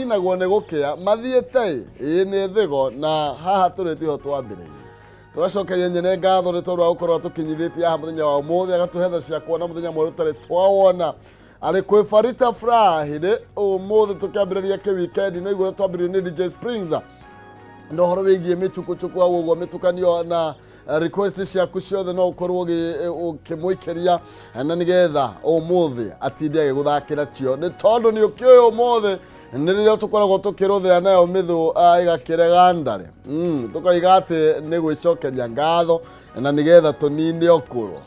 Ina gwone gukea mathiete ni thigo na haha turitio twambiririe turacokeria nyene ngatho ni tondu wa gukorwo tukinyithitie aha muthenya wa umuthi agatuhetha cia kuona muthenya mweru tari twawona ari kwi Farita Friday umuthi tukiambiriria ki weekend no iguru twambiririe ni DJ Springs ndo horo wigie mitukuchuku wa uguo mitukanio na request ciaku ciothe no ukorwo ukimwikeria na nigetha umuthi atinde agiguthakira cio ni tondu ni ukioyo umuthi niririo tukoragwo tukiruthia nayo mithu igakirega ndare tukaiga ati ni gwicokeria ngatho na nigetha tunine okuru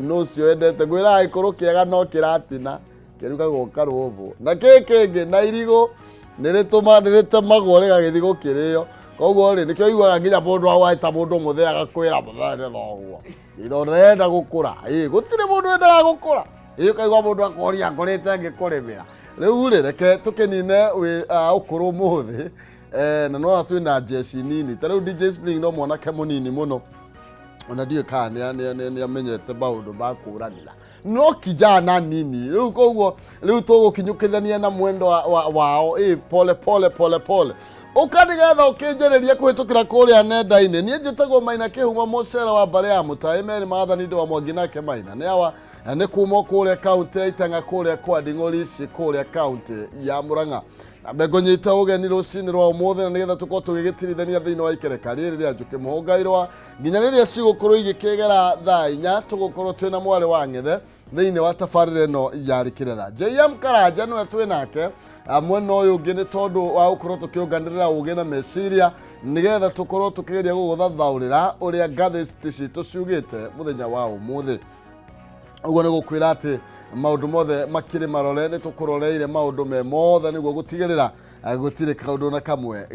no cio endete gwira ikuru kiega no kiratina kiruga guka ruvu na kekenge na irigo niritemagwo rigagithii gukirio koguo ri nikio igwaga nginya mundu awaita mundu muthia agakwira muthane thoguo ithorenda gukura gutire mundu endaga gukura kaigwa mundu akoria ngorite ngikurimira riu ri reke tukinine ukuru muthi na no twina jeshi nini tariu DJ Spring no mwanake munini muno ona ndio kana ni amenyete baundu bakuranira no kijana nini riu koguo riu tugukinyukithania na mwendo wao pole ukanigetha ukinjereria kuhitukira kuria nenda-ini nie njitagwo Maina Kihuma mucera wa bare ya mutai meri maathani ndo wa Mwanginake Maina ni awa ni kuma kuria kaunti ya Itanga kuria kwa Nding'ori kuria kaunti ya Murang'a na begonyita ugeni rucini rwa umuthi na nigetha tukorwo tugigitirithania thiini wa ikerekari riri ya Njuki Muhunga Irua nginya riria cigukorwo igikigera thaa 4 tugukorwo twina mwari wa ng'ethe thiini wa tabarire no ya Rikiratha JM Karanja no twinake mwena uyu ungi ni tondu wa gukorwo tukiunganirira ugi na meciria nigetha tukorwo tukigeria guguthathaurira uria ngathi citu ciugite muthenya wa umuthi uguo ni gukwira ati maundu mothe makiri marore ni tukuroreire maundu me mothe niguo gutigirira gutire kaundu na kamwe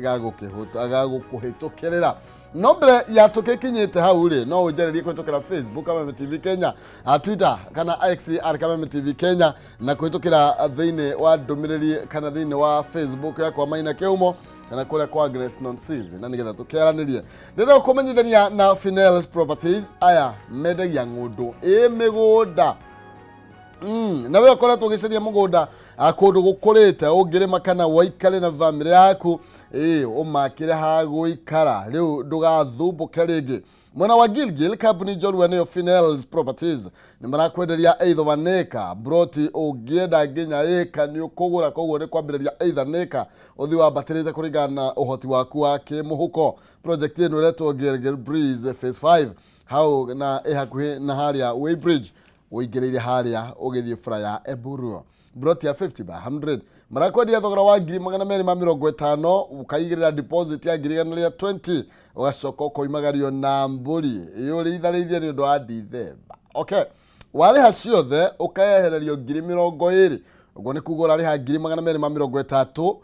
gagukuhitukirira no mbere ya tukikinyite hau ri no ujererie kuhitukira Facebook Kameme TV Kenya Twitter kana X Kameme TV Kenya na kuhitukira thiini wa ndumiriri kana thiini wa Facebook yakwa Maina Kihuma kana kuria kwa Grace Nonsizi na nigetha tukiaranirie ndira kumenyithania na Finales Properties aya mendagia ngundu migunda na we akoretwo ugiceria mugunda akundu gukurite ungirima kana waikare na family yaku umakire ha guikara riu ndugathumbuke ringi mwena wa Gilgil company jorwa niyo Finales Properties ni marakwenderia either vaneka broti ugienda nginya eka ni ukugura koguo ni kwambiriria either neka uthi wa batirite kuringana na uhoti waku wa kimuhuko project ino iretwo Gilgil Breeze phase 5 hau na hakuhi na haria Weybridge uigereire haria ugithie fraya Eburu broti ya 50 by 100 marakwendia thogora wa 250 ukaigirira deposit ya 20 ugacoka ukoimagario na mburi iyo ritharithie ni undu wa Dithemba okay wariha ciothe ukaehererio 20 uguo ni kugura riha 250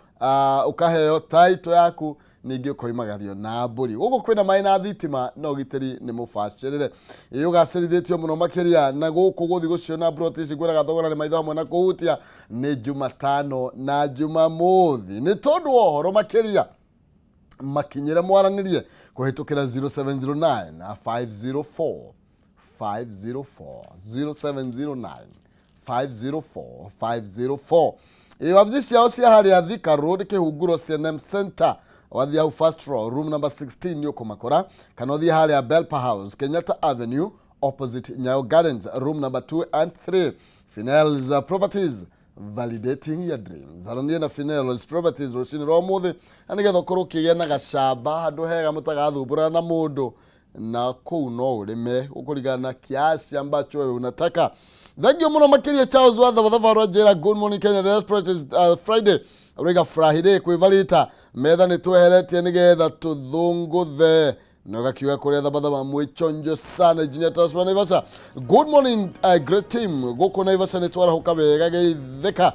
ukaheo title yaku ningi ukoimagario na mburi gugu kwina mai na thitima no gitiri ni mubacirire iyo gacirithitio muno makiria na guku guthi guciona broti ciguraga thogora ni maitho hamwe na kuhutia ni Jumatano na Jumamothi ni tondu ohoro makiria makinyire mwaranirie kuhitukira 0709 504 0709 504 iyo avisi yao cia haria Thika Road Kihunguro CNM Center wathi au first floor room number 16 yoko makora kana wathi haria Belpa House Kenyatta Avenue opposite Nyayo Gardens room number 2 and 3 Finales Properties validating your dreams harania na Finales Properties rucini rwa muthi anigetha korwo kigia na gacamba handu hega mutagathumbura na mundu na kou no urime ukurigana kiasi ambacho wewe unataka. Thank you muno makiria Charles watha Roger good morning Kenya Express Friday Rega Friday kwivalita metha ni tweheretie nigetha tuthunguthe no gakiuga kuria thabatha mwichonjo sana Engineer Tasman Naivasha good morning great team guku Naivasha ni twarahuka wega geitheka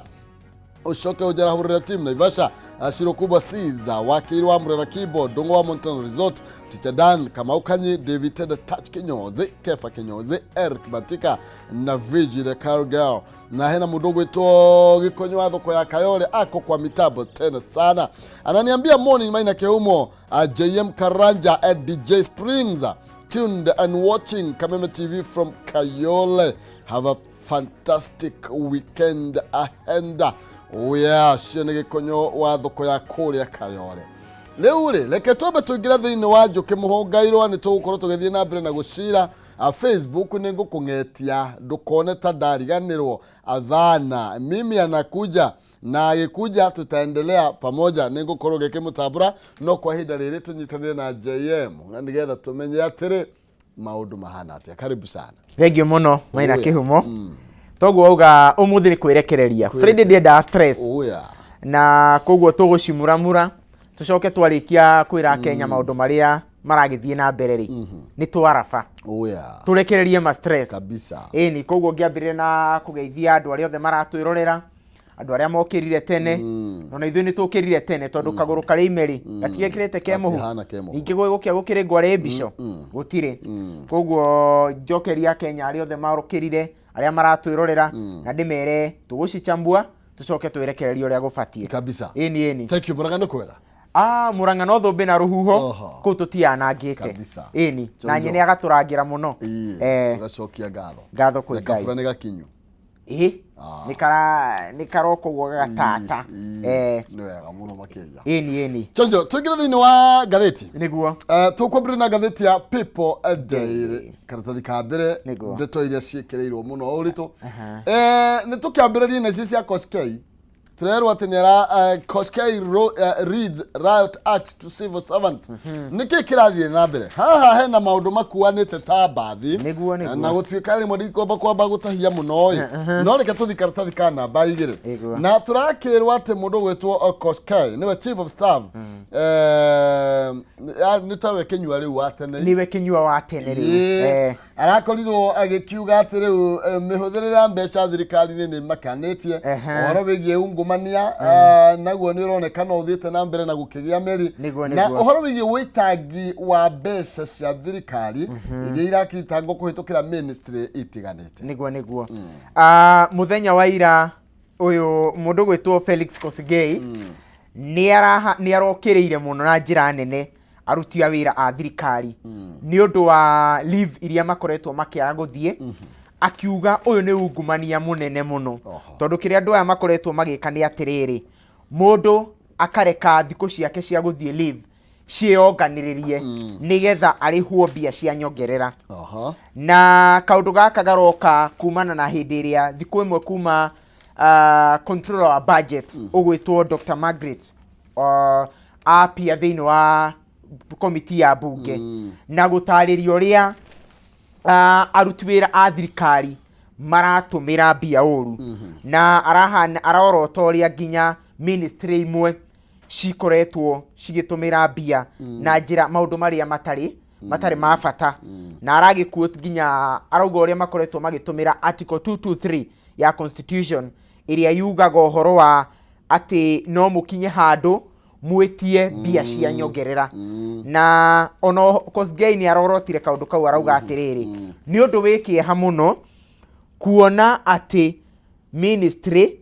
ucoke ujara hurira team Naivasha Shiro kubwa Siza Wakirwa Murera Kibo Dongo wa Mountain Resort Teacher Dan Kamaukanyi David Ted Touch Kinyozi Kefa Kinyozi Eric Batika na Vigi the Car Girl na hena mudogo ito gikonyo wa thoko ya Kayole ako kwa mitabo tena sana ananiambia morning Maina Kihuma JM Karanja at DJ Springs tuned and watching Kameme TV from Kayole have a fantastic weekend ahead oya ciene gikonyo wa thoko ya kuria Kayore riu reke twambe tuingira thiini wa Njuki Muhunga Irua ni tugukorwo tugithie na mbere na gucira Facebook ni ngukung'etia ndukone ta ndariganirwo athana mimi anakuja na agikuja tutaendelea pamoja ni ngukorwo gikimutambura no kwa hinda riri tunyitanire na JM na nigetha tumenye atiri maundu mahana atia. Karibu sana. Thengio muno Maina Kihumo. Toguo uga umuthi ni kwirekereria Friday ndienda stress na koguo tugucimuramura tucoke twarikia kwira Kenya maundu maria maragithie na mbere ri ni twarafa turekererie ma stress kabisa ni koguo ngiambire na kugeithia andu aria othe maratwirorera andu aria mokirire tene no na ithuĩ ni tukirire tene tondu kaguru kari imeri gatigekirete kemuhu ingi gukia gukire ngware mbico gutire koguo njokeria Kenya aria othe marukirire aria maratwirorera na ndimere tugucichambua tucoke twirekererie uria gubatie kabisa eni thank you Muranga kwega Muranga no thumbe na ruhuho ku tutianangite eni na nyene agaturangira muno tugacokia ngatho kwi Ngai kabura ni gakinyu nikaroko gatata ni wega muno makiria eni chonjo tugira thini wa gatheti niguo tukwambire na gatheti ya People Daily karatathi ka mbere ndeto iria cikireirwo muno uritu ni tukiambiririe na cia Koskei turerwo ati nera Koskei reads riot act to civil servants niki kirathie na mbere haha hena maundu makuanite ta bathi na gutwika rimwe ndikomba kwamba gutahia muno no reke tuthi karatathi ka namba 2 na turakirwa ati mundu gwitwo Koskei niwe chief of staff ni tawe kinyua riu wa tene niwe kinyua wa tene riu arakorirwo agikiuga ati riu mihuthirira mbeca thirikari ni makanetie ohoro wigie ungumania naguo ni uronekana uthiite na mbere na gukigia meri na ohoro wigie witangi wa mbeca cia thirikari iria irakitangwo kuhitukira ministry itiganite niguo muthenya wa ira uyu mundu gwitwo Felix Kosgei ni arokireire muno na njira nene aruti a wira a thirikari ni undu wa leave iria makoretwo makiaga guthie akiuga uyu ni ungumania munene muno tondu kiria andu aya makoretwo magika ni atiriri mundu akareka thiko ciake cia guthie leave cioganiririe nigetha arihwo mbia cia nyongerera na kaundu gaka garoka kumana na hindi iria thiko imwe kuma controller wa budget ugwitwo Dr. Margaret apia thiini wa komiti ya bunge na gutaririo ria aruti wira a thirikari maratumira mbia uru na arorotoria nginya ministry imwe cikoretwo cigitumira mbia na njira maundu maria matari mabata na aragikuot nginya arauga uria makoretwo magitumira article 223 ya constitution iria yugaga uhoro wa ati no mukinye handu mwetie mbia cia nyongerera na ono Kosgei ni arorotire kaundu kau arauga atiriri ni undu wikiha muno kuona ati ministry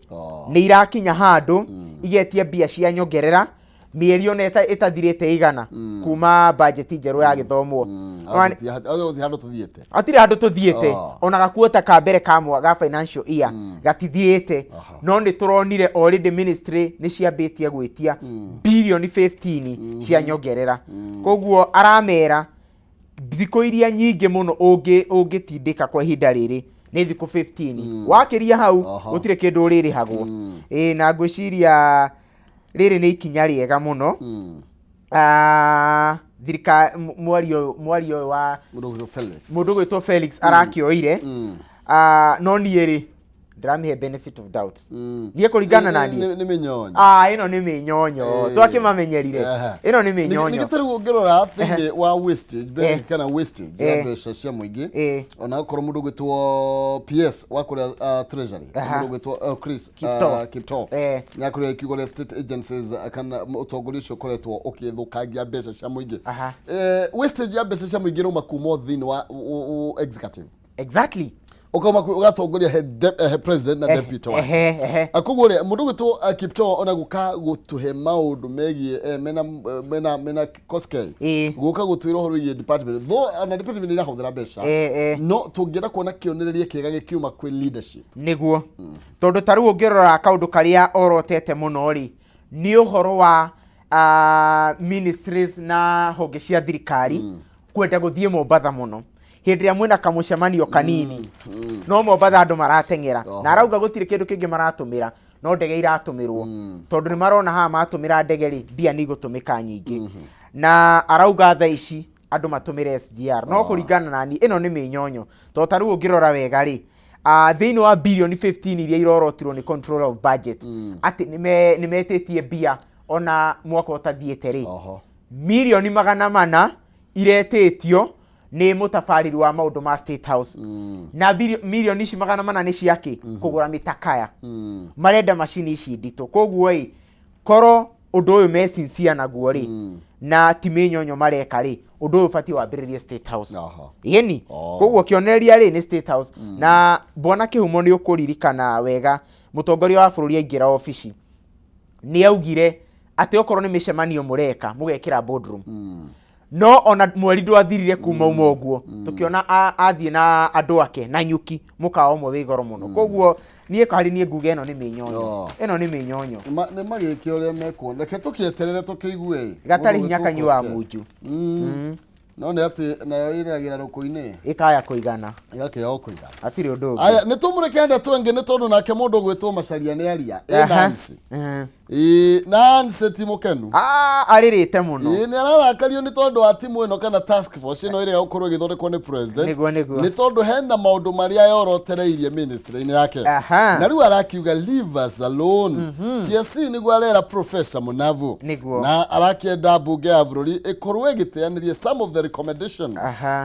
ni irakinya handu igetie mbia cia nyongerera mieri ona itathirite igana kuma budget njeru ya githomwo atire handu tuthiete ona gakuota ka mbere kamwa ga financial year gatithiete no ni turonire already ministry ni ciambitie gwitia billion 15 cia nyongerera koguo aramera thiko iria nyingi muno ungitindika kwa ihinda riri ni thiko 15 wakiria hau gutire kindu ririhagwo na ngwiciria riri ni ikinya riega muno thirika mwario wa mundu gwitwo Felix arakioire no nieri ndiramihe benefit of doubt nie kuringana nani ni minyonyo ino ni minyonyo twakimamenyerire ino ni minyonyo nigitari ngirora thingi wa wastage kana wastage ya mbeca cia muingi ona gukoro mundu gwitwo PS wa kuria treasury mundu gwitwo Chris Kipto na kuria kigo state agencies kana utongorisho koretwo ukithukangia mbeca cia muingi wastage ya mbeca cia muingi ruma kuma thini wa executive exactly ukoma ugatongoria he president na deputy wa akugore mundu gwitu Kipto ona guka gutuhe maundu megie mena koske guka gutwira horo ye department tho na department ira huthira besha no tungira kuona kionereria kiega gikiuma kwi leadership niguo tondu taru ungirora kaundu karia orotete muno ri ni uhoro wa ministries na honge cia thirikari kwenda guthie Mombatha muno hindi ya mwena kamucemanio kanini no Mombatha andu maratengera na arauga gutire kindu kingi maratumira no ndege iratumirwo tondu ni marona ha matumira ndege ri bia ni gutumika nyingi na arauga tha ici andu matumire SGR no kuringana nani ino ni minyonyo to taru ungirora wega ri thiini wa billion 15 iria irorotirwo ni control of budget ati nimetetie bia ona mwaka utathiete ri milioni 400 iretetio ni mutafariri wa maundu ma State House na milioni ici 400 ni ciake kugura mitakaya marenda machine ici ndito koguo koro undu uyu mesinsia naguo ri na timenyonyo mareka ri undu uyu fati wambiririe State House yeni koguo kionereria ri ni State House na bona kihumo ni ukuririkana wega mutongoria wa bururi aingira office ni augire ati okorwo ni micemanio mureka mugekira boardroom no ona mweri ndwathirire kuma umoguo tukiona athie na andu ake na Njuki mukao mwe wigoro muno koguo nie kari nie nguge eno ni minyonyo ni magikio ria meko reke tukieterere tukiigue gatari hinya kanyu wa munju no ne ati nayo iragira rukuini ikaya kuigana yake yo kuigana atiri undu aya ni tumureke twenge ni tondu nake mundu gwitwo macaria ni aria Nancy Nancy timukenu aririte muno ni ararakario ni tondu wa timu ino kana task force ino iri gukorwo githondekwo ni president ni tondu hena maundu maria yorotereirie ministry ni yake na riu arakiuga leave us alone TSC ni gwarera professor Munavu na arakienda bunge ya bururi ikorwo igiteanirie some of the recommendations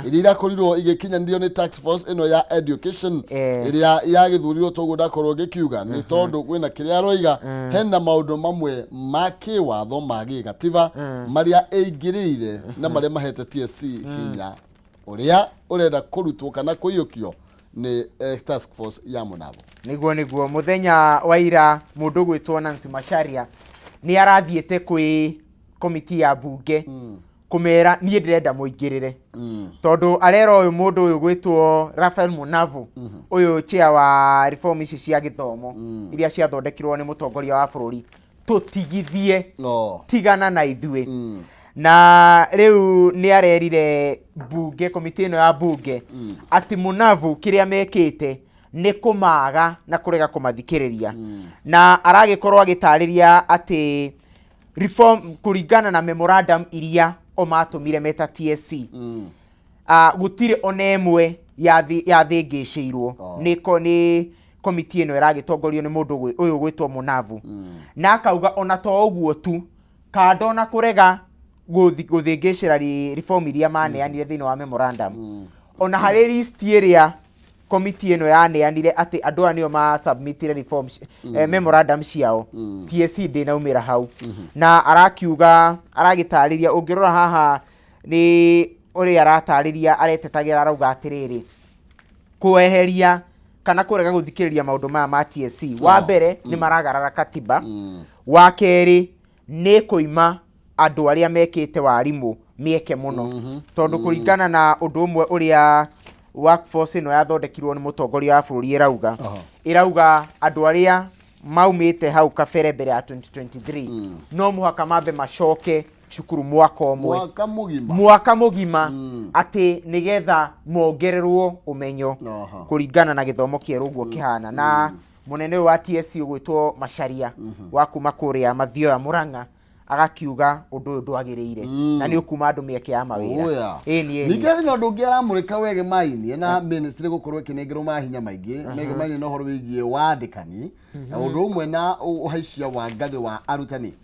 iria korirwo igikinyanio ni task force ino ya education iria ya githurirwo toguda korwo gikiuga ni tondu kwina kiria roiga hena maundu mamwe make watho magi gativa maria eigirire na maria mahete TSC hinya uria urenda kurutwo kana kuiyukio ni task force ya Munavu niguo muthenya wa ira mundu gwitwo Nancy Macharia ni arathiete kwi komiti ya bunge kumera nie ndirenda muingirire tondu arero uyu mundu uyu gwitwo Raphael Munavu uyu chair wa reform ici cia githomo iria cia thondekirwo ni mutongoria wa bururi tutigithie tigana na ithue na riu ni arerire bunge komiti ino ya bunge ati Munavu kiria mekite ni kumaga na kurega kumathikiriria na aragikorwo agitariria ati reform kuringana na memorandum iria o matumire meta TSC gutire onemwe ya thingicirwo ni komiti ino iragitongorio ni mundu uyu gwitwo Munavu na akauga ona to uguo tu kando na kurega guthingicira reform iria maneanire thiini wa memorandum ona hari list iria komiti ino yaneanire ati andu anio ma submitire reforms memorandum ciao TSC ndinaumira hau na arakiuga aragitariria ungirora haha ni uri aratariria aretetagira arauga atiriri kueheria kana kurega guthikiriria maundu ma TSC wa mbere ni maragarara katiba wa keri ni kuima andu aria mekite warimu mieke muno tondu kuringana na undu umwe uria workforce ino yathondekirwo ni mutongoria wa bururi irauga andu aria maumite hau kabere mbere ya 2023 no muhaka mambe macoke cukuru mwaka mugima ati nigetha mongererwo umenyo kuringana na githomo kieru guo kihana na munene wa TSC ugwitwo Macharia wa kuma kuria mathio ya Muranga agakiuga undu ndwagiriire na ni ukuma andu mieke ya mawira nigeri no ndungiara murika wege maini na ministry gukorwo kinengero mahinya maingi mege maini no horo wigie wandikani undu umwe na uhaicĩa wa ngathi wa arutani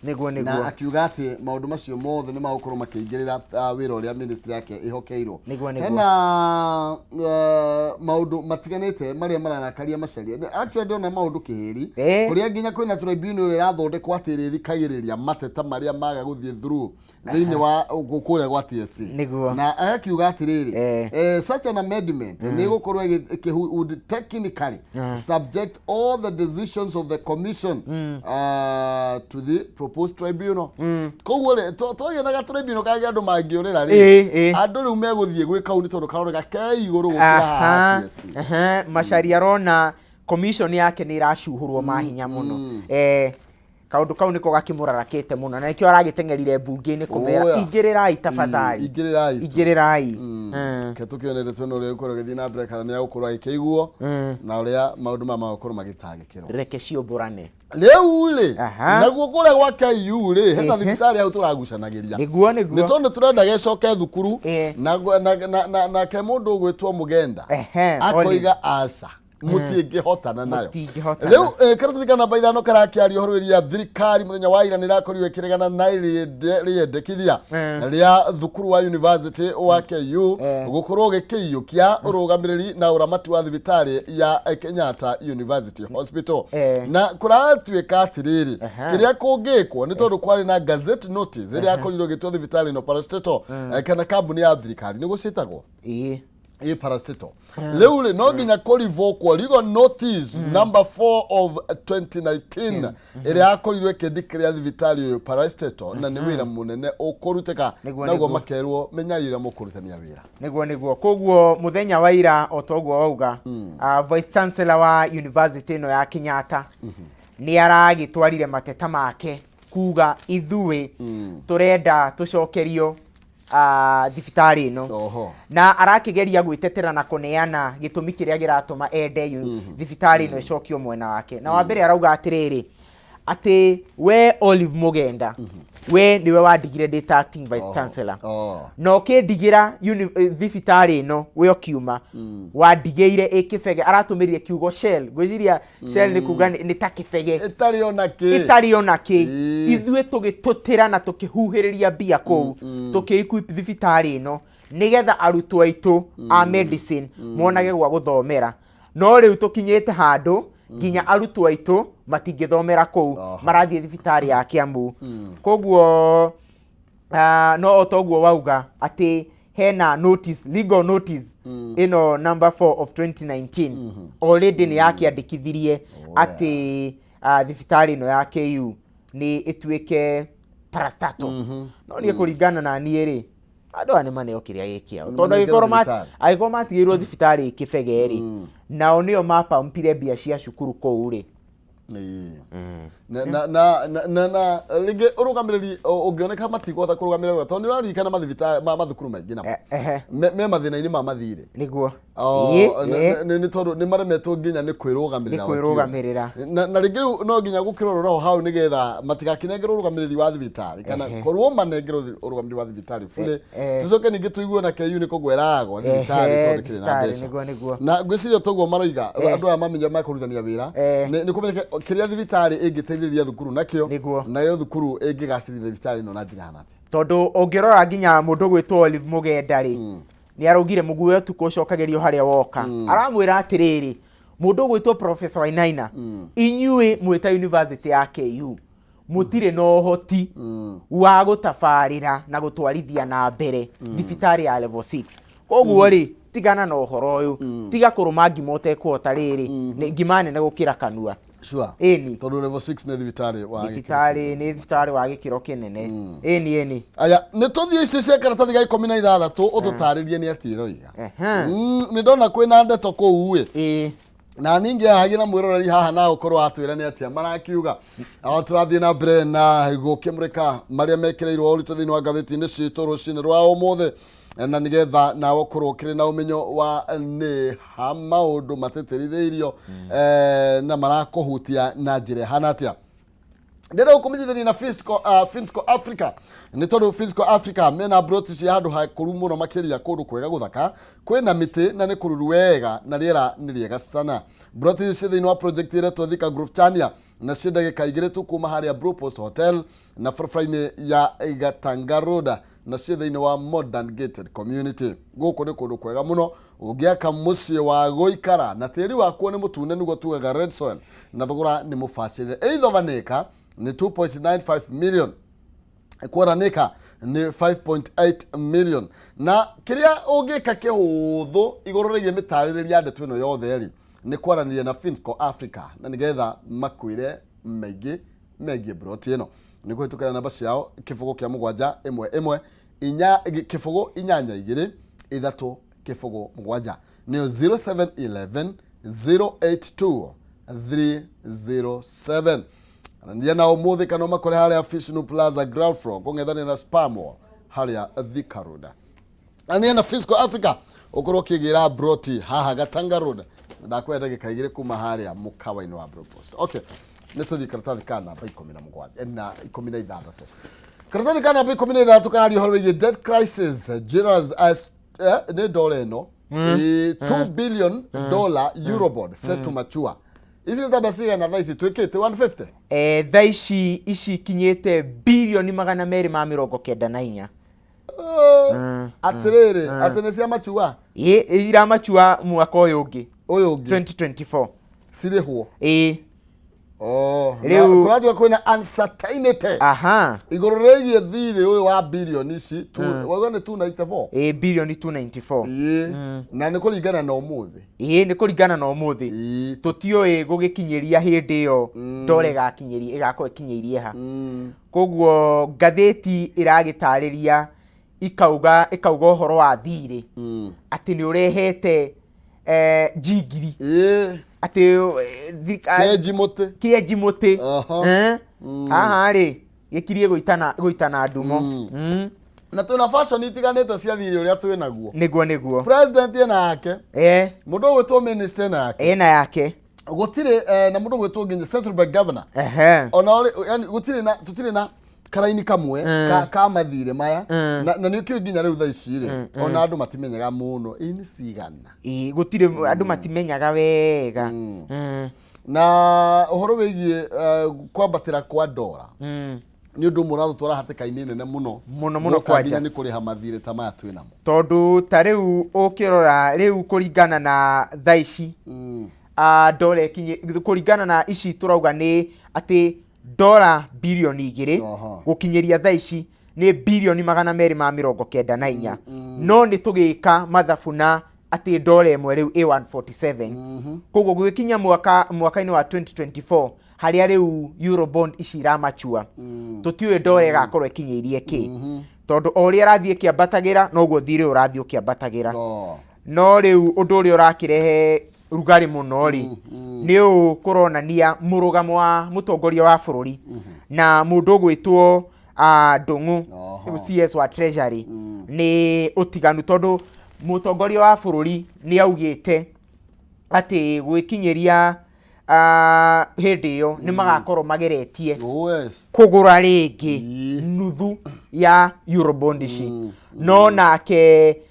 na akiuga ati maundu macio mothe ni magukorwo makiingirira wira uria ministry yake ihokeirwo hena maundu matiganite maria maranakaria Macharia actually ndona maundu kihiri kuria nginya kwina tribunal irathondekwo atiri thikagiriria mateta maria maga guthie through thini wa gukure gwa TSC na akiuga atiriri such an amendment ni gukorwo would technically subject all the decisions of the commission to the proposed tribunal koguo twagenaga tribunal kage andu mangiurira ri andu riu meguthie gwi kauni tondu karore gake iguru gukira TSC Macharia rona commission yake ni iracuhurwo mahinya muno kaundu kau niko gakimurarakite muno na nikio aragitengerire bunge-ini kumera ingirirai tafadhali ingirirai ketukionere tuno uri ukoro githii na mbere kana ni agukorwo agikeiguo na uria maundu ma magukorwo magitangikirwo reke ciomborane riu ri naguo kuria gwa KU ri hena thibitari au turagucanagiria niguo ni tondu turenda gecoke thukuru na ke mundu gwitwo Mugenda akoiga asa mutingihotana nayo riu karatika namba 5 karakiario hororia thirikari muthenya wa ira nirakorirwe kiregana na riendekithia ria thukuru wa university wa KU gukorwo gikiyukia urugamiriri na uramati wa thibitari ya Kenyatta University Hospital na kuratuika atiriri kiria kungikwo ni tondu kwari na gazette notice iria akorirwo gitwo thibitari no parastatal kana kambuni ya thirikari ni gucitagwo parastatal leule no ginya korivokwo legal notice number 4 of 2019 ere akorirwe kedikria thibitari parastatal na ni wira munene ukuruteka naguo makerwo menyayira mukurutania wira niguo koguo muthenya wa ira otogwo wauga vice chancellor wa university no ya Kenyatta ni aragitwarire mateta make kuga ithuĩ turenda tucokerio thibitari no na arakigeria gwitetera na kuneana gitumi kiria giratuma ende thibitari no icokio mwena wake na wa mbere arauga atiriri ati we Olive Mugenda we niwe wandigire ndita acting vice chancellor no kindigira thibitari no we okiuma wandigeire ikifege aratumirire kiugo shell gwiciria shell ni kuga ni takifege itari ona ki ithuĩ tugitutira na tukihuhiriria bia kou tukiequip thibitari no nigetha arutwo aitu a medicine monage gwa guthomera no riu tukinyite handu ginya arutwo aitu matingithomera kou marathie thibitari ya Kiambu koguo no otogwo wauga ati hena notice legal notice ino number 4 of 2019 already ni yakiandikithirie ati thibitari no ya KU ni ituike parastatal no ni kuringana na nieri ado ane mane okiria yekia tondu agikoro matigirwo thibitari kifegeri nao nio mapa mpire bia cia cukuru kou ri na rige urugamiriri ungioneka matigotha kurugamirira tondu nirarikana mathibitari mathukuru maingi na me mathina-ini ma mathire niguo ni tondu ni maremetwo nginya ni kwirugamirira na rigi no nginya gukirorora hau nigetha matigakinengera urugamiriri wa thibitari kana korwo manengera urugamiriri wa thibitari fule tucoke ningi tuiguo na KU ni kugwerago thibitari tondu kiri na mbeca na gwiciria toguo maroiga andu aya mamenye makurutania wira ni kumenyeka kiria thibitari ingiteithĩrĩria thukuru nakio nayo thukuru ingigacĩrithia thibitari no na njĩra hana tondu ungirora nginya mundu gwitwo Olive Mugenda ri ni araugire muguo tuko cokagerio haria woka aramwira atiriri mundu gwitwo Professor Wainaina inyuĩ mwita university ya KU mutire no hoti wa gutafarira na gutwarithia na mbere thibitari ya level 6 koguo ri tigana no horo uyu tiga kuruma ngimote kuota riri ngimane na gukira kanua sure tondu level 6 ni thibitari wa gikiro kinene eni aya ni tuthie ici karatathi ga 16 ututaririe ni atiroiga ni ndona kwina ndeto kou na ningi hagira mwiroreri haha na ukorwo atwira ni atia marakiuga turathie na mbere na gukimurika maria mekireirwo uritu thini wa gatheti-ini citu rucini rwa umuthe na nigetha na ukorwo kiri na umenyo wa ni ha maundu mateterithirio na marakuhutia na njira hana atia ndero kumenyithania na Finsco Africa ni tondu Finsco Africa mena brotis ya handu hakuru muno makiria kundu kwega guthaka kwina miti na ni kururu wega na riera ni riega sana brotis thini wa project ire Thika Grove Chania na ndagika igire tu kuma haria Blue Post Hotel na farfraini ya Gatanga Road na thini wa Modern Gated Community guku ni kundu kwega muno ugiaka mucie wa guikara na tiri wakuo ni mutune niguo tugaga red soil na thogora ni mufacirire either vaneka ni 2.95 million kwaranĩka nĩ 5.8 million na kĩrĩa ũngĩka kĩhũthũ igũrũ rĩgiĩ mĩtarĩrĩria ndeto ĩno yothe rĩ nĩ kwaranĩria na Finsco Africa na nĩgetha makwĩre maingĩ megiĩ broti ĩno nĩ kũhĩtũkĩra namba ciao kĩbũgũ kĩa mũgwanja ĩmwe ĩmwe kĩbũgũ inyanya igĩrĩ ithatũ kĩbũgũ mũgwanja nĩyo 0711 082 307 na nao mũthĩ kana makore harĩa Fishnu Plaza ground floor kũng'ethanĩra na Spamwall harĩa Thika Road na na Finsco Africa ũkorwo kĩgĩra broti haha Gatanga Road ndakwenda ndagĩka igĩrĩ kuma harĩa mũkawa-inĩ wa Broadpost. Okay, nĩ tũthiĩ karatathi ka namba 16 karatathi ka namba 16 karario horo wĩgiĩ debt crisis generals as nĩ dola ĩno $2 billion Eurobond set to mature. Ici nĩ tamba cigana thaa ici twĩkĩte 150 thaa ici kinyĩte bilioni 294 atĩrĩrĩ atĩ nĩ cia machua iramachua mwaka ũyũ ũngĩ 2024 cirĩhwo rĩu kũrathiĩ kwĩna uncertainty igũrũ rĩgiĩ thirĩ ũyũ wa bilioni ici wauga nĩ 294 bilioni 294 na nĩ kũringana na ũmũthĩ nĩ kũringana na ũmũthĩ tũtiũĩ gũgĩkinyĩria hĩndĩ ĩyo dola ĩgakorwo ĩkinyĩirie ha koguo ngathĩti ĩragĩtarĩria ikauga ũhoro wa thirĩ atĩ nĩ ũrehete jigiri atĩ kĩenji mũtĩ haha rĩ gĩkirie gũitana ndumo na twĩna fashion itiganĩte cia thirĩ ũrĩa twĩnaguo nĩguo president ena yake mũndũ ũgwĩtwo minister ena yake gũtirĩ na mũndũ ũgwĩtwo nginya central bank governor ona yani tũtirĩ na karaini kamwe ka mathirĩ maya na nĩ ũkĩo nginya rĩu thaa ici rĩ ona andũ matimenyaga mũno nĩ cigana gũtirĩ andũ matimenyaga wega na ũhoro wĩgiĩ kwambatĩra kwa dola nĩ ũndũ ũmwe ũratũtwara hatĩka-inĩ nene mũno kwanja nĩ kũrĩha mathirĩ ta maya twĩnamo tondũ ta rĩu ũkĩrora rĩu kũringana na thaa ici dola kũringana na ici tũrauga nĩ atĩ dola bilioni 2 gũkinyĩria thaa ici nĩ bilioni 294 no nĩ tũgĩka mathabu na atĩ dola ĩmwe rĩu A147 koguo gũgĩkinya mwaka-inĩ wa 2024 harĩa rĩu Eurobond ici iramachua tũtiũĩ dola ĩgakorwo ĩkinyĩirie kĩ tondũ o ũrĩa ũrathiĩ kĩambatagĩra noguo thirĩ ũrathiĩ ũkĩambatagĩra no rĩu ũndũ ũrĩa ũrakĩrehe rugarĩ mũno rĩ nĩ ũkũronania mũrũgamo wa mũtongoria wa bũrũri na mũndũ ũgwĩtwo Ndung'u CS wa Treasury nĩ ũtiganu tondũ mũtongoria wa bũrũri nĩ augĩte atĩ gwĩkinyĩria hĩndĩ ĩyo nĩ magakorwo mageretie kũgũra rĩngĩ nuthu ya Eurobond ici no nake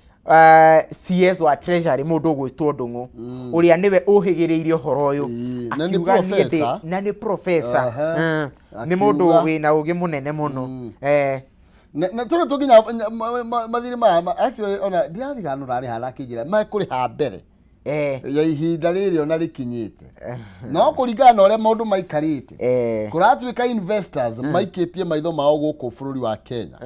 CS wa Treasury mũndũ ũgwĩtwo Ndung'u ũrĩa nĩwe ũhĩgĩrĩirie ũhoro ũyũ na nĩ professor nĩ mũndũ wĩna ũgĩ mũnene mũno na tũrĩ tũkinya mathirĩ maya actually ona ndirarigana ũrarĩ harakĩnjĩra mekũrĩha mbere ya ihinda rĩrĩ ona rĩkinyĩte no kũringana na ũrĩa maũndũ maikarĩte kũratuĩka investors maikĩtie maitho mao gũkũ bũrũri wa Kenya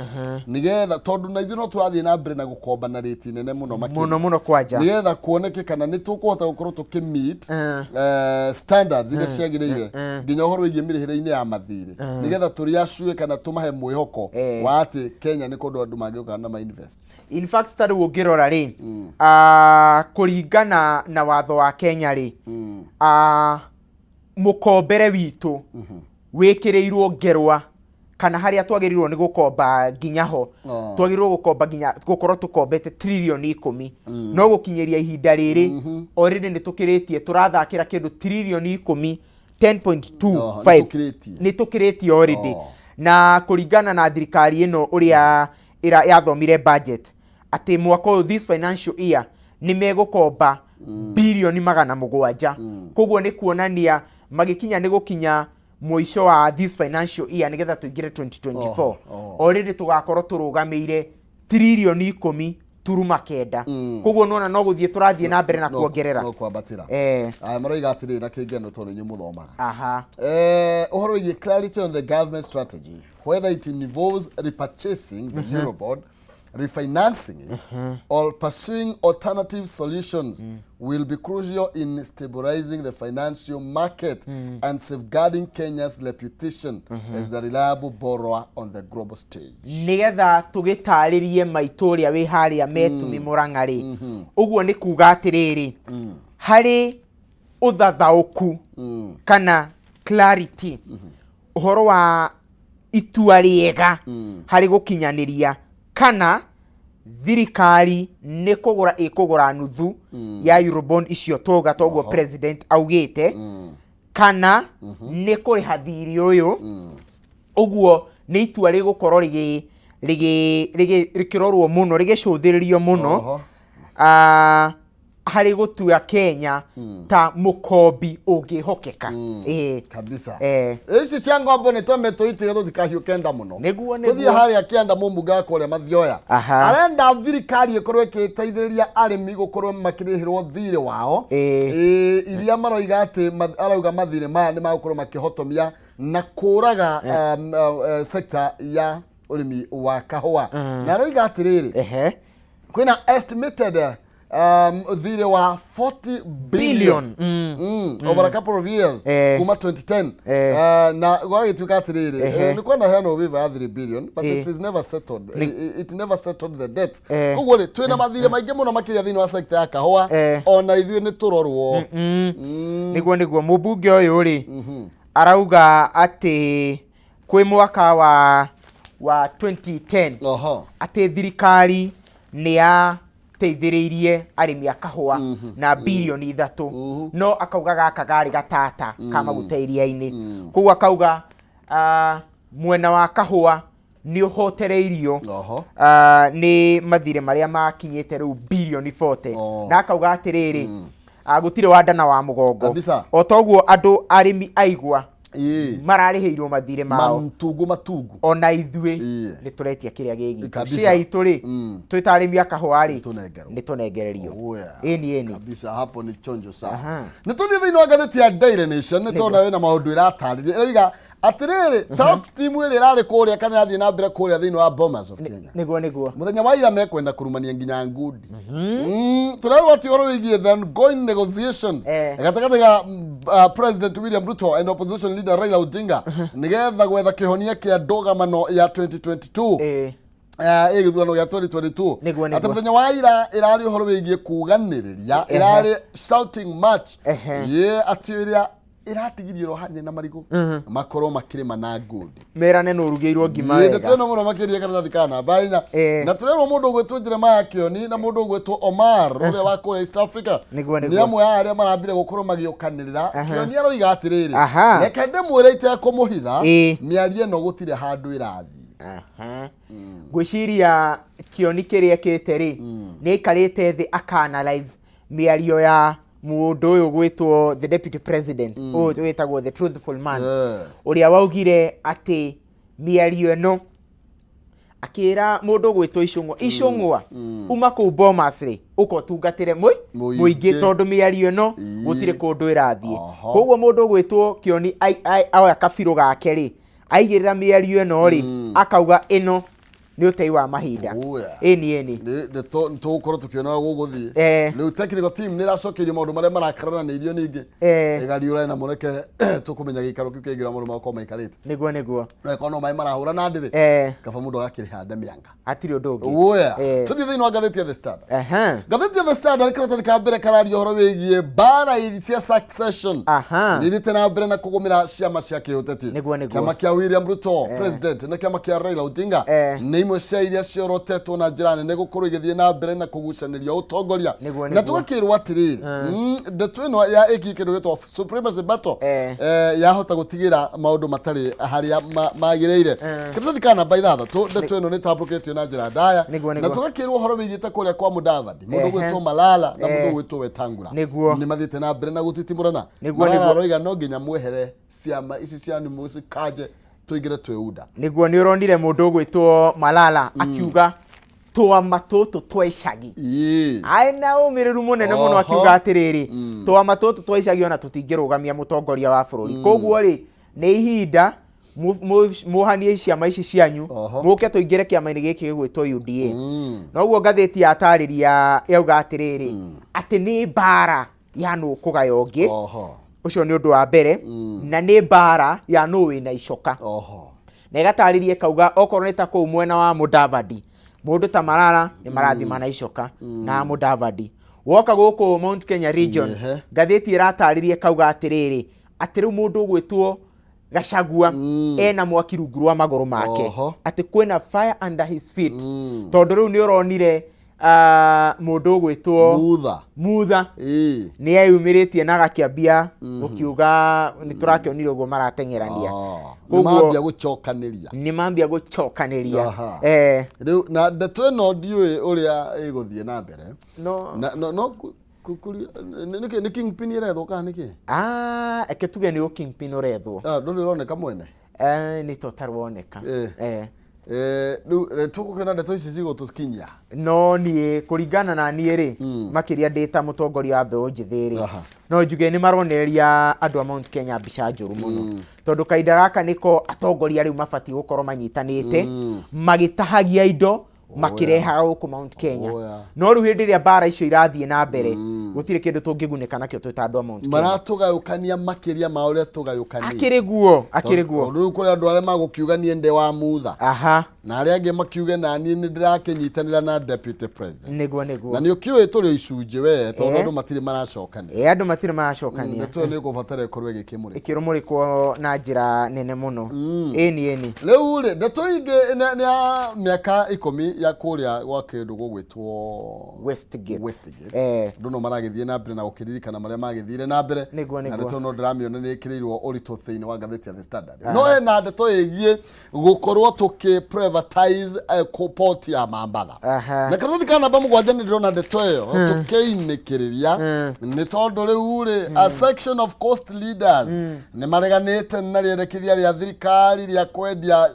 nĩgetha tondũ na ithuĩ no tũrathiĩ na mbere na gũkomba na rĩti nene mũno kwanja nĩgetha kuoneke kana nĩ tũkũhota gũkorwo tũkĩmeet standards iria ciagĩrĩire nginya ũhoro wĩgiĩ mĩrĩhĩre-inĩ ya mathirĩ nĩgetha tũrĩacue kana tũmahe mwĩhoko wa atĩ Kenya nĩ kũndũ andũ mangĩũka na ma-invest. In fact tarĩ ũngĩrora rĩ kũringana na watho wa Kenya rĩ mũkombere witũ wĩkĩrĩirwo ngerwa kana harĩa twagĩrĩirwo nĩ gũkomba nginya ho twagĩrĩirwo gũkomba nginya gũkorwo tũkombete trilioni 10 no gũkinyĩria ihinda rĩrĩ already nĩ tũkĩrĩtie tũrathakĩra kĩndũ trilioni 10 10.25 nĩ tũkĩrĩtie already na kũringana na thirikari ĩno ũrĩa yathomire budget atĩ mwaka ũyũ this financial year nĩ megũkomba bilioni 700 koguo nĩ kuonania magĩkinya nĩ gũkinya mũico wa this financial year nĩgetha tũingĩre 2024 already tũgakorwo tũrũgamĩire trilioni 10 turuma kenda koguo nona no gũthiĩ tũrathiĩ na mbere na kuongerera no kwambatĩra maroiga atĩrĩ na kĩngeno tondũ nĩ mũthomaga aha ũhoro wĩgiĩ clarity on the government strategy whether it involves repurchasing the Eurobond, refinancing it, or pursuing alternative solutions will be crucial in stabilizing the financial market and safeguarding Kenya's reputation as the reliable borrower on the global stage. Nigetha tugitaririe maitoria we haria metumi Murang'ari. Uguo ni kuga atiriri. Hari uthathauku kana clarity. Uhoro wa itua riega hari gukinyaniria kana thirikari ni kugura nuthu ya Eurobond icio toga toguo president augite kana ni kuriha thiri uyu uguo ni itua rigukorwo rikirorwo muno rigicuthiririo muno hari gutua Kenya ta mukombi ungihokeka kabisa ici cia ngombo ni tometo itige tuthikahiu kenda muno tuthie hari akienda mumbuga kore mathioya arenda thirikari ikorwo ikiteithiriria arimi gukorwo makirihirwo thire wao iria maroiga ati arauga mathire ma ni magukorwo makihotomia na kuraga sector ya urimi wa kahua na aroiga atiriri kwina estimated thire wa 40 billion over a couple of years kuma 2010 na gwagituka atiriri ni kwenda hano wiva ya 3 billion but it is never settled it never settled the debt koguo ri twina mathire maingi muno makiria thini wa sector ya kahua ona ithuĩ ni turorwo niguo mubunge uyu ri arauga ati kwi mwaka wa 2010 ati thirikari ni ya teithiririe arimi akahua na bilioni 3 no akauga gaka gari gatata kama guteiria-ini koguo akauga mwena wa kahua ni uhotereirio ni mathire maria makinyite riu bilioni 40 na akauga atiriri gutire wandana wa mugongo o toguo andu arimi aigwa marariheirwo mathire mao matungu ona ithuĩ ni turetia kiria gigi cia ituri twitarimi akahua ri ni tunengererio eni kabisa hapo ni chonjo sana ni tuthie thĩinĩ wa ngathĩti ya Daily Nation ni tona wena maundu irataririe iriga atiriri top team iri rari kuria kana yathie na mbere kuria thĩinĩ wa Bomas of Kenya niguo muthenya wa ira mekwenda kurumania nginya ngudi turarwo ati horo wigie then going negotiations gatagatĩ ga President William Ruto and opposition leader Raila Odinga nigetha gwetha kihonia kia ndogamano ya 2022 githurano gĩa 2022 ati muthenya wa ira irari horo wigie kuganiriria irari shouting match ati iria iratigirio rohanye na marigo makoro makirima na ngudi merane no rugeirwo ngima wega twena muno makiria karatathi kana bainya na turerwo mundu gwetwo Jeremiah Kioni na mundu gwetwo Omar uria wa kure East Africa ni amwe ya aria marambire gukorwo magiokanirira Kioni aroiga atiriri reke ndimwire ite kumuhitha miarie no gutire handu irathi gwiciria Kioni kiria kiteri ni ikarite thi akanalyze miario ya mundu uyu gwitwo the deputy president uyu wetagwo the truthful man uria waugire ati miario eno akira mundu gwitwo icungwa uma ku Bomas ri uko tungatire muingi tondu miario eno gutire kundu irathie koguo mundu gwitwo Kioni aoya kabiru gake ri aigirira miario eno ri akauga eno ni utei wa mahinda eni tukorwo tukiona guguthie riu technical team ni racokerio maundu maria marakarana na irio ningi igariura na mureke tukumenya gikaro kiu kigira maundu makwa maikarite niguo no mai marahura na ndiri kaba mundu agakirihanda mianga atiri undu ungi tuthie thiini wa ngathĩti ya The Standard ngathĩti ya The Standard karatathi ka mbere karario horo wigie bara cia succession nirite na mbere na kugumira ciama cia kiuteti kiama kia William Ruto president na kiama kia Raila Odinga imwe cia iria ciorotetwo na njira nene gukorwo igithie na mbere na kugucaniria utongoria na tugakirwo atiriri ndeto ino ya ikindu gitwa supremacy battle yahota gutigira maundu matari haria magireire kitathi kana by thathatũ ndeto ino ni tambũkĩtio na njira ndaya na tugakirwo horo wigite kuria kwa Mudavadi mundu gwitwo Malala na mundu gwitwo Wetangula ni mathite na mbere na gutitimurana Malala roiga no nginya mwehere ciama ici cia ni muci kaje tuigire tweuda niguo ni uronire mundu gwitwo Malala akiuga twama tutu twaicagi aina umiriru munene muno akiuga atiriri twama tutu twaicagi ona tutingirũgamia mutongoria wa bururi koguo ri ni ihinda muhanie ciama ici cianyu muke tuingire kiama-ini giki gwitwo UDA noguo ngathĩti yatarĩria yauga atĩrĩrĩ atĩ nĩ mbara ya nũ kũgaya ũngĩ ũcio nĩ ũndũ wa mbere na nĩ mbara ya nũ wĩna icoka na ĩgatarĩria ĩkauga okorwo nĩ ta kũu mwena wa Mudavadi mũndũ ta Malala nĩ marathima na icoka na Mudavadi woka gũkũ Mount Kenya region ngathĩti ĩratarĩria ĩkauga atĩrĩrĩ atĩ rĩu mũndũ ũgwĩtwo Gachagua ena mwaki rungu rwa magũrũ make atĩ kwĩna fire under his feet tondũ rĩu nĩ ũronire mũndũ ũgwĩtwo Mutha nĩ eyumĩrĩtie na gakĩambia gũkiuga nĩ tũrakĩonire ũguo marateng'erania nĩ mambia gũcokanĩria rĩu na ndeto ĩno ndiũĩ ũrĩa ĩgũthiĩ na mbere no nĩ kingpin ĩrethwo kana nĩkĩ eke tuge nĩ kingpin ũrethwo ndũrĩ ũroneka mwene nĩ tũtaroneka rĩu tũgũkena ndeto ici cigũtũkinyia no niĩ kũringana na niĩ rĩ makĩria ndĩ ta mũtongoria wa mbeũ njĩthĩ rĩ no njuge nĩ maronereria andũ a Mount Kenya mbica njũru mũno tondũ kahinda gaka nĩko atongoria rĩu mabatiĩ gũkorwo manyitanĩte magĩtahagia indo makirehaga gũkũ Mount Kenya no rĩu hĩndĩ ĩrĩa mbara icio irathiĩ na mbere gũtirĩ kĩndũ tũngĩgunĩka nakĩo twĩ ta andũ a Mount Kenya maratũgayũkania makĩria ma ũrĩa tũgayũkania akĩrĩ guo rĩu kũrĩ andũ arĩa magũkiuga niĩ ndĩ wa Mutha na arĩa angĩ makiuge na niĩ nĩ ndĩrakĩnyitanĩra na deputy president nĩguo na nĩ ũkĩũĩ tũrĩ icunjĩ we tondũ andũ matirĩ maracokania andũ matirĩ maracokania ndeto nĩ gũbatara ĩkorwo ĩkĩrũmũrĩkwo na njĩra nene mũno ĩni rĩu rĩ ndeto ingĩ nĩ ya mĩaka 10 ya kũrĩa gwa kĩndũ gũgwĩtwo Westgate andũ no maragĩthiĩ na mbere na gũkĩririkana marĩa magĩthire na mbere na ndeto no ndĩramĩona nĩ ĩkĩrĩirwo ũritũ thĩinĩ wa ngathĩti ya The Standard no hena ndeto ĩgiĩ gũkorwo privatize port ya Mambatha na karĩthi ka namba 7 nĩ ndĩrona ndeto ĩyo tũkĩinĩkĩrĩria nĩ tondũ rĩu rĩ a section of coast leaders nĩ mareganĩte na rĩendekithia rĩa thirikari rĩa kwendia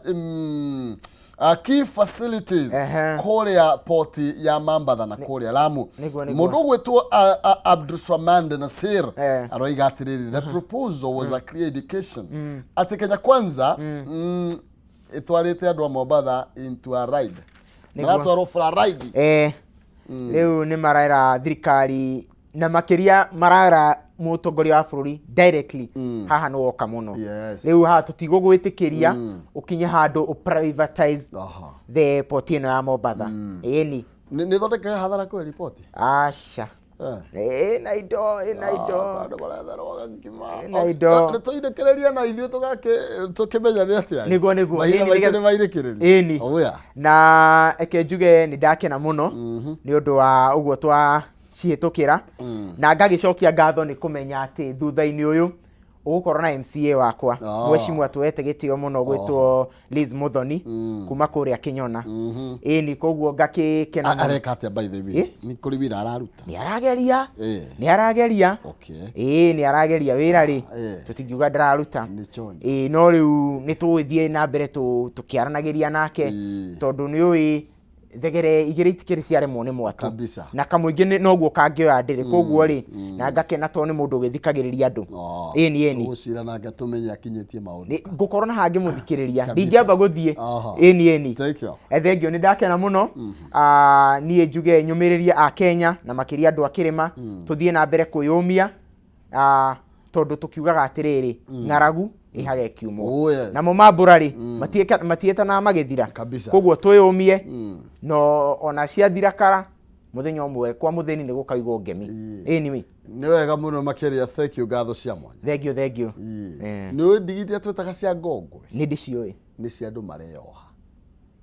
key facilities kũrĩa port ya Mambatha na kũrĩa Lamu mũndũ ũgwĩtwo Abdulswamad Nasir aroiga atĩrĩrĩ the proposal was a clear indication atĩ Kenya Kwanza itwarĩte andũ a Mombatha into a ride maratwarwo for a ride rĩu nĩ maraira thirikari na makĩria maraira mũtongoria wa bũrũri directly haha nĩ woka mũno rĩu haha tũtigũgwĩtĩkĩria ũkinye handũ privatize the port ĩno ya Mombatha ĩni nĩ thondekaga hathara kwĩ report aca ĩna indo andũ maretherwo ngima tũinĩkĩrĩria na ithuĩ tũkĩmenya nĩ atĩa ĩni na eke njuge nĩ ndakena mũno nĩ ũndũ wa ũguo cihetũkĩra na ngagĩcokia ngatho nĩ kũmenya atĩ thutha-inĩ ũyũ ũgũkorwo na MCA wakwa mweshimwa tuwete gĩtĩo mũno gwĩtwo Liz Muthoni kuma kũrĩa Kinyona ĩni koguo ngakĩkena areka atĩa by the way nĩ kũrĩ wĩra araruta nĩ arageria nĩ arageria wĩra rĩ tũtingiuga ndararuta no rĩu nĩ tũgũthiĩ na mbere tũkĩaranagĩria nake tondũ nĩ ũĩ thegere igĩrĩ itikĩrĩ ciaremwo nĩ mwatu na kamũingĩ noguo kangĩoya ndĩrĩ koguo rĩ na ngakena tondũ nĩ mũndũ ũgĩthikagĩrĩria andũ ĩni ũgũcira na ngatumenye akinyĩtie maũndũ ngũkorwo na hangĩ mũthikĩrĩria ndingĩamba gũthiĩ ĩni thengio nĩ ndakena mũno niĩ njuge nyũmĩrĩria a Kenya na makĩria andũ a kĩrĩma tũthiĩ na mbere kwĩyũmia tondũ tũkiugaga atĩrĩrĩ ng'aragu ihage kiumo namo mambura rĩ matietana magĩthira koguo twĩyũmie no ona ciathira kara muthenya ũmwe kwa mutheni nĩ gũkaigwo ngemi ĩni nĩ wega mũno makĩria thank you ngatho cia mwanya thengio nĩ ndigithia twĩtaga cia ngongwe nĩ ndĩciũĩ nĩ cia andũ mareyoha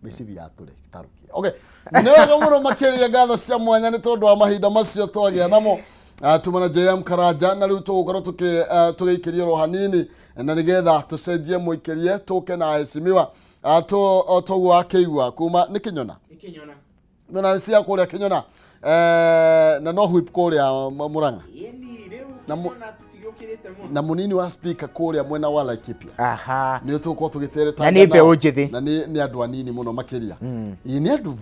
mĩcibi ya tũrĩ tarũkia okay nĩ wega mũno makĩria ngatho cia mwanya nĩ tondũ wa mahinda macio twagĩa namo tumana JM Karanja na rĩu tũgũkorwo tũgĩikĩria ro hanini na nĩgetha tũcenjie mũikĩrie tũke na heshimiwa tũguo akĩigua kuma nĩ Kinyona na cia kũrĩa Kinyona na no whip kũrĩa Murang'a na munini wa speaker kũrĩa mwena wa Laikipia nĩ tũgũkorwo tũgĩtereta na nĩ mbeũ njĩthĩ na nĩ andũ anini mũno makĩria nĩ andũ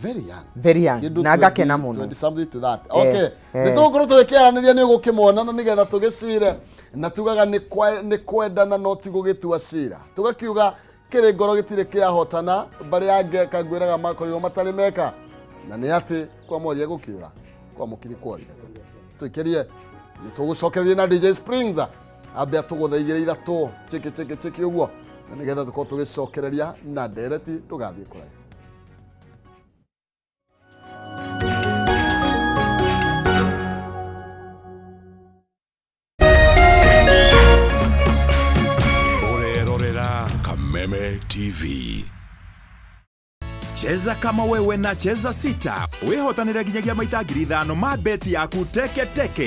very young na ngakena mũno something to that okay nĩ tũgũkorwo tũgĩkĩaranĩria nĩ ũgũkĩmona na nĩgetha tũgĩcire na tugaga nĩ kwendana no ti gũgĩtua cira tugakiuga kiri ngoro gitire kia hotana bari age kagwiraga makorirwo matari meka na ni ati kwa moria gukiura kwa mukiri kwori tukirie ni tugucokererie na DJ Springs abe atuguthaigire ithatu chiki uguo na nigetha tuko tugicokereria na ndereti tugathie kurai. Kameme TV. Cheza kama wewe na cheza sita. Wehotanira ginyagia maita 5,000 ma beti yaku teke teke.